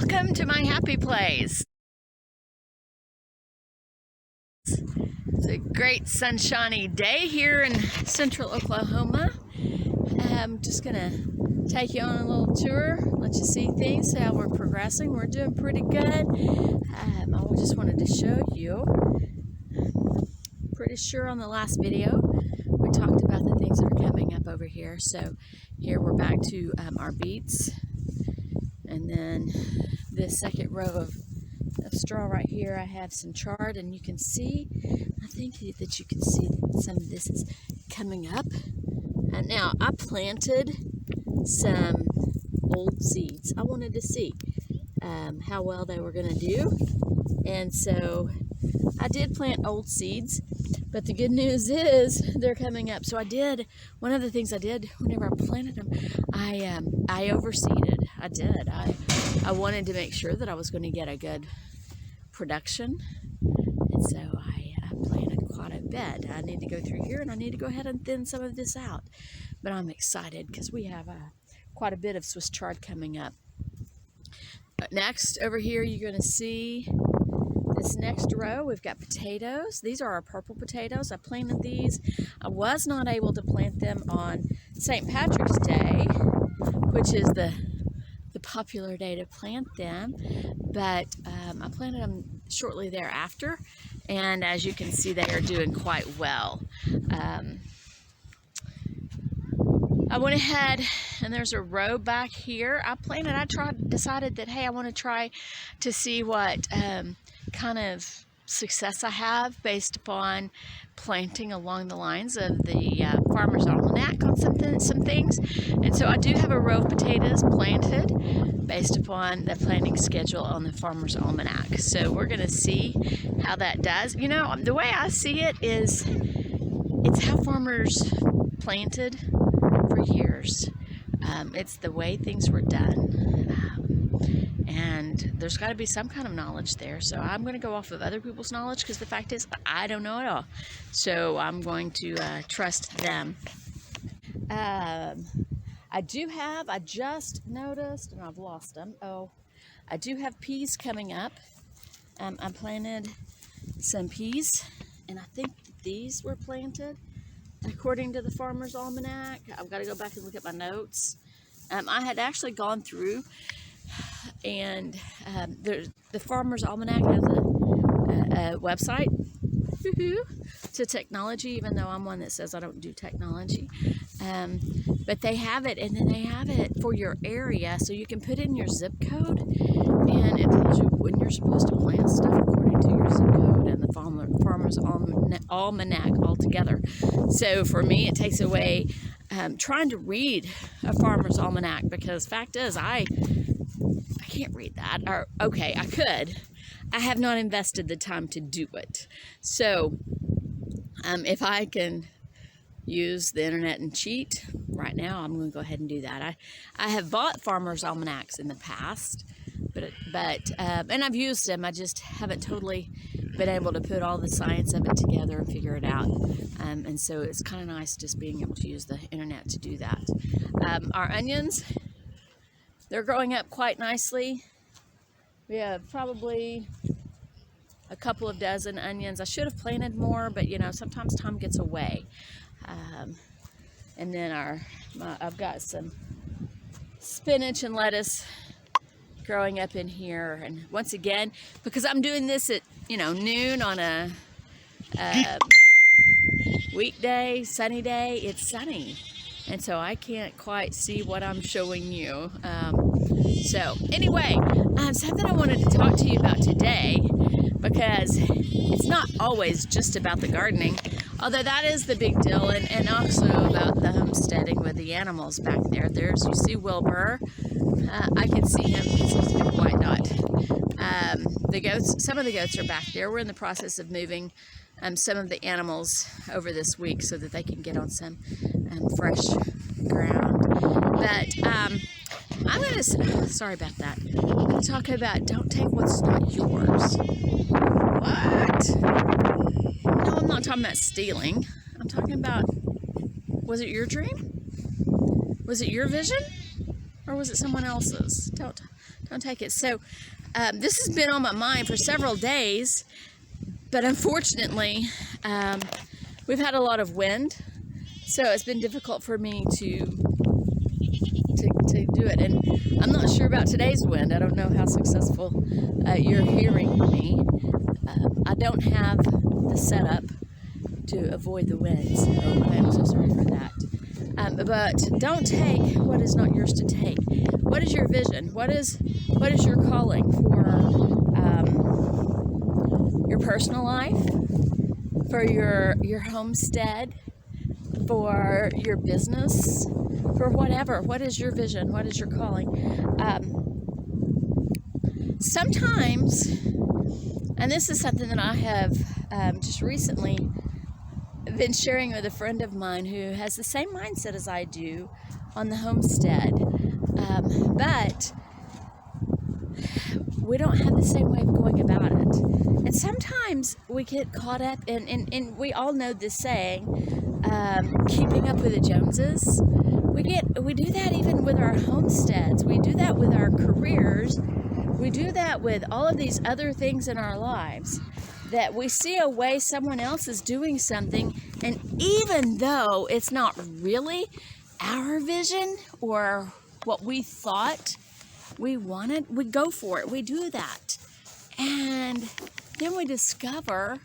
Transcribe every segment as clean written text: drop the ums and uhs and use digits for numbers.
Welcome to my happy place. It's a great sunshiny day here in central Oklahoma. I'm just gonna take you on a little tour, let you see things, how we're progressing. We're doing pretty good. I just wanted to show you, pretty sure on the last video we talked about the things that are coming up over here. So here we're back to our beets, and then this second row of straw right here, I have some chard, and you can see, I think that you can see that some of this is coming up. And now I planted some old seeds. I wanted to see how well they were going to do, and so I did plant old seeds, but the good news is they're coming up. So I did, one of the things I did whenever I planted them, I overseeded. I wanted to make sure that I was going to get a good production, and so I planted quite a bit. I need to go through here and I need to go ahead and thin some of this out, but I'm excited because we have quite a bit of Swiss chard coming up. Next over here you're going to see this next row. We've got potatoes. These are our purple potatoes. I planted these. I was not able to plant them on St. Patrick's Day, which is the popular day to plant them, but I planted them shortly thereafter, and as you can see, they are doing quite well. I went ahead, and there's a row back here. Decided that, hey, I want to try to see what kind of success I have based upon planting along the lines of the Farmer's Almanac on some things. And so I do have a row of potatoes planted based upon the planting schedule on the Farmer's Almanac. So we're going to see how that does. You know, the way I see it is, it's how farmers planted for years. It's the way things were done. And there's got to be some kind of knowledge there. So I'm going to go off of other people's knowledge, because the fact is I don't know it all. So I'm going to trust them. I just noticed, and I've lost them. Oh, I do have peas coming up. I planted some peas, and I think these were planted according to the Farmer's Almanac. I've got to go back and look at my notes. I had actually gone through, and the Farmer's Almanac has a website to technology, even though I'm one that says I don't do technology. But they have it, and then they have it for your area, so you can put in your zip code, and it tells you when you're supposed to plant stuff according to your zip code and the Farmer's Almanac altogether. So for me, it takes away trying to read a Farmer's Almanac, because fact is I can't read that. Or okay, I could. I have not invested the time to do it. So if I can use the internet and cheat right now, I'm going to go ahead and do that. I have bought Farmer's Almanacs in the past, but and I've used them. I just haven't totally been able to put all the science of it together and figure it out. And so it's kind of nice just being able to use the internet to do that. Our onions, they're growing up quite nicely. We have probably a couple of dozen onions. I should have planted more, but you know, sometimes time gets away. And then I've got some spinach and lettuce growing up in here. And once again, because I'm doing this at, you know, noon on a weekday, sunny day, it's sunny. And so I can't quite see what I'm showing you. So anyway, something I wanted to talk to you about today, because it's not always just about the gardening, although that is the big deal, and also about the homesteading with the animals back there. You see Wilbur. I can see him because he's been quite not. The goats, some of the goats are back there. We're in the process of moving some of the animals over this week so that they can get on some fresh ground. But I'm going to, sorry about that, I'm going to talk about don't take what's not yours. What? No, I'm not talking about stealing. I'm talking about, was it your dream? Was it your vision? or was it someone else's? Don't take it. So this has been on my mind for several days, but unfortunately, we've had a lot of wind, so it's been difficult for me to do it. And I'm not sure about today's wind. I don't know how successful you're hearing me. I don't have the setup to avoid the wind, so I am so sorry for that. But don't take what is not yours to take. What is your vision? What is your calling for your personal life, for your homestead, for your business, for whatever? What is your vision? What is your calling? Sometimes, and this is something that I have just recently been sharing with a friend of mine who has the same mindset as I do on the homestead, but we don't have the same way of going about it. And sometimes we get caught up in we all know this saying, keeping up with the Joneses. We do that even with our homesteads. We do that with our careers. We do that with all of these other things in our lives, that we see a way someone else is doing something, and even though it's not really our vision or what we thought we wanted, we go for it. We do that. And then we discover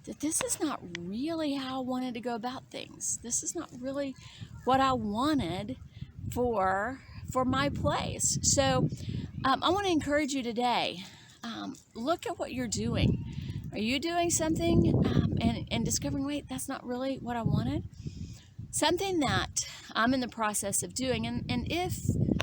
that this is not really how I wanted to go about things. This is not really what I wanted for my place. So I want to encourage you today. Look at what you're doing. Are you doing something and discovering, wait, that's not really what I wanted? Something that I'm in the process of doing, and if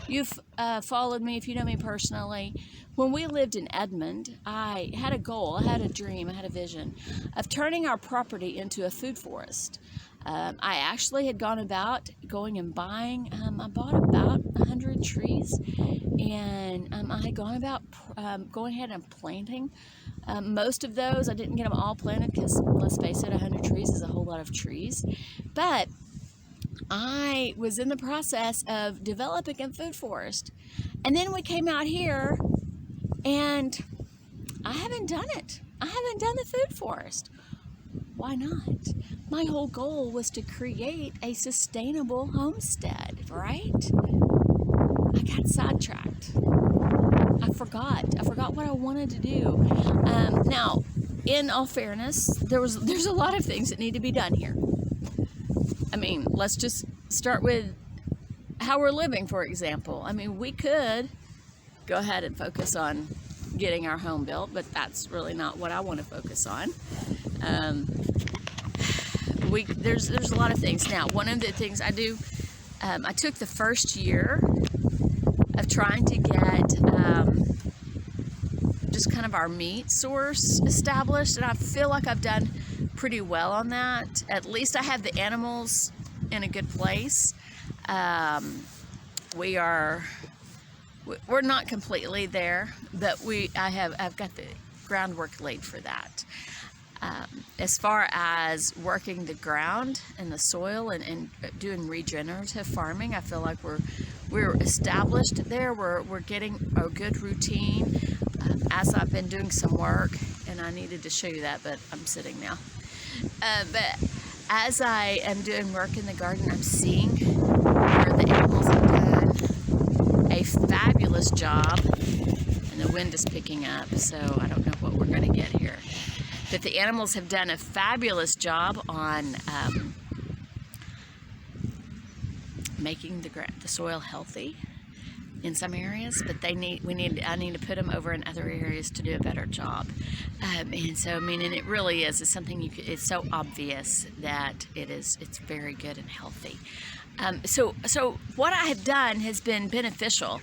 you've followed me, if you know me personally, when we lived in Edmond, I had a goal, I had a dream, I had a vision of turning our property into a food forest. I actually had gone about going and buying, I bought about 100 trees, and I had gone about going ahead and planting. Most of those, I didn't get them all planted because, let's face it, 100 trees is a whole lot of trees. But I was in the process of developing a food forest. And then we came out here, and I haven't done it. I haven't done the food forest. Why not? My whole goal was to create a sustainable homestead, right? I got sidetracked. I forgot what I wanted to do. Now, in all fairness, there's a lot of things that need to be done here. I mean, let's just start with how we're living, for example. I mean, we could go ahead and focus on getting our home built, but that's really not what I want to focus on. There's a lot of things. Now, one of the things I do, I took the first year of trying to get just kind of our meat source established, and I feel like I've done pretty well on that. At least I have the animals in a good place. We're not completely there, but I've got the groundwork laid for that. As far as working the ground and the soil and doing regenerative farming, I feel like we're established there. We're getting a good routine. As I've been doing some work, and I needed to show you that, but I'm sitting now. But as I am doing work in the garden, I'm seeing where the animals have done a fabulous job, and the wind is picking up, so I don't know what we're going to get here. But the animals have done a fabulous job on making the soil healthy in some areas, but I need to put them over in other areas to do a better job. And so, I mean, and it really is. It's something it's so obvious that it's very good and healthy. So what I have done has been beneficial,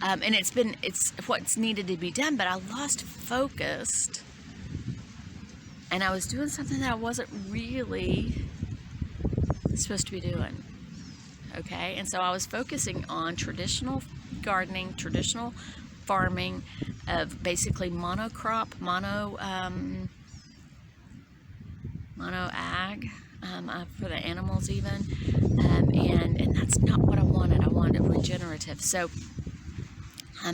and it's what's needed to be done. But I lost focus, and I was doing something that I wasn't really supposed to be doing. Okay, and so I was focusing on traditional gardening, traditional farming of basically monocrop, mono ag. for the animals even, and that's not what I wanted. I wanted regenerative. So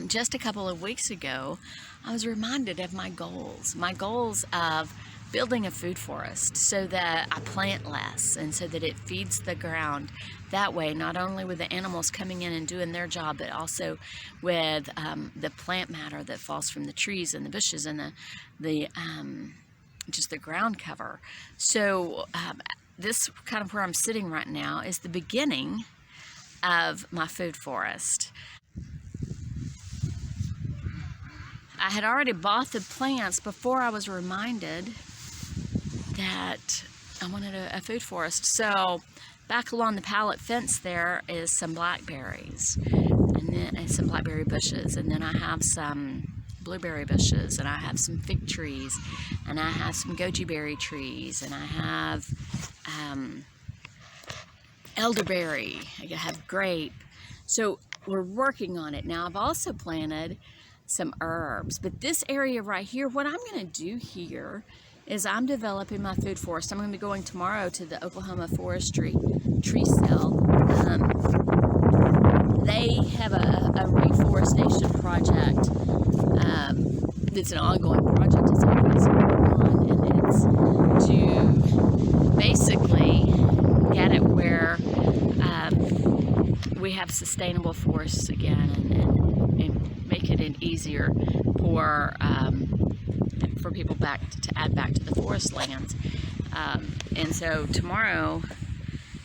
just a couple of weeks ago, I was reminded of my goals of building a food forest so that I plant less and so that it feeds the ground. That way, not only with the animals coming in and doing their job, but also with the plant matter that falls from the trees and the bushes and the just the ground cover. So this kind of where I'm sitting right now is the beginning of my food forest. I had already bought the plants before I was reminded that I wanted a food forest. So back along the pallet fence there is some blackberries and some blackberry bushes, and then I have some blueberry bushes, and I have some fig trees, and I have some goji berry trees, and I have elderberry, I have grape. So we're working on it. Now I've also planted some herbs, but this area right here, what I'm going to do here is I'm developing my food forest. I'm going to be going tomorrow to the Oklahoma Forestry tree sale. They have a reforestation project. It's an ongoing project. It's always going on, and it's to basically get it where we have sustainable forests again, and make it easier for people to add back to the forest lands. And so tomorrow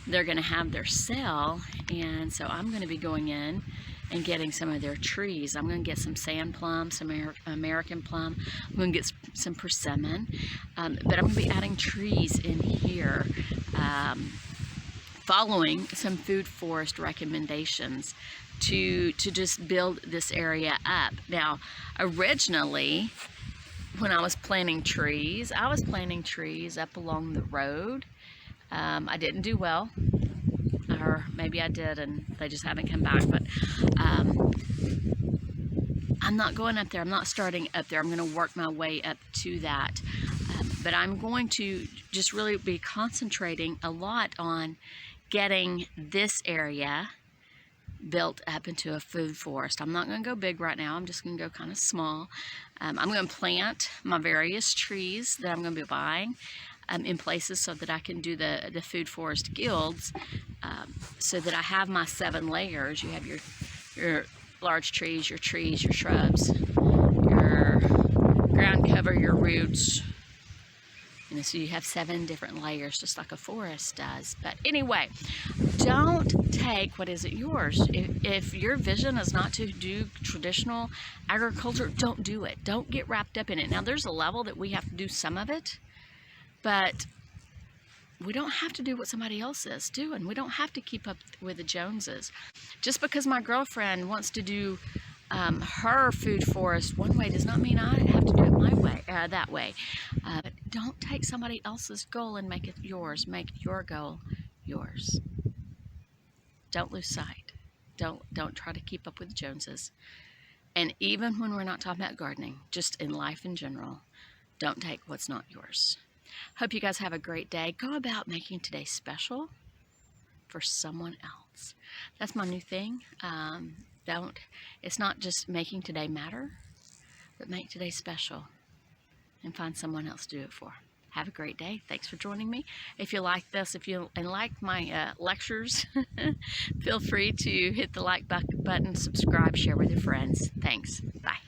they're going to have their sale, and so I'm going to be going in and getting some of their trees. I'm going to get some sand plum, some American plum. I'm going to get some persimmon, but I'm going to be adding trees in here, following some food forest recommendations to just build this area up. Now, originally, when I was planting trees, up along the road. I didn't do well, or maybe I did and they just haven't come back, but I'm not going up there. I'm not starting up there. I'm going to work my way up to that. But I'm going to just really be concentrating a lot on getting this area built up into a food forest. I'm not going to go big right now. I'm just going to go kind of small. I'm going to plant my various trees that I'm going to be buying in places so that I can do the food forest guilds, so that I have my 7 layers. You have your large trees, your shrubs, your ground cover, your roots. You know, so you have 7 different layers, just like a forest does. But anyway, don't take what isn't yours. If your vision is not to do traditional agriculture, don't do it. Don't get wrapped up in it. Now, there's a level that we have to do some of it, but we don't have to do what somebody else is doing. We don't have to keep up with the Joneses. Just because my girlfriend wants to do her food forest one way does not mean I have to do it my way, that way. But don't take somebody else's goal and make it yours. Make your goal yours. Don't lose sight. Don't try to keep up with the Joneses. And even when we're not talking about gardening, just in life in general, don't take what's not yours. Hope you guys have a great day. Go about making today special for someone else. That's my new thing. It's not just making today matter, but make today special and find someone else to do it for. Have a great day. Thanks for joining me. If you like this, and like my lectures, feel free to hit the like button, subscribe, share with your friends. Thanks. Bye.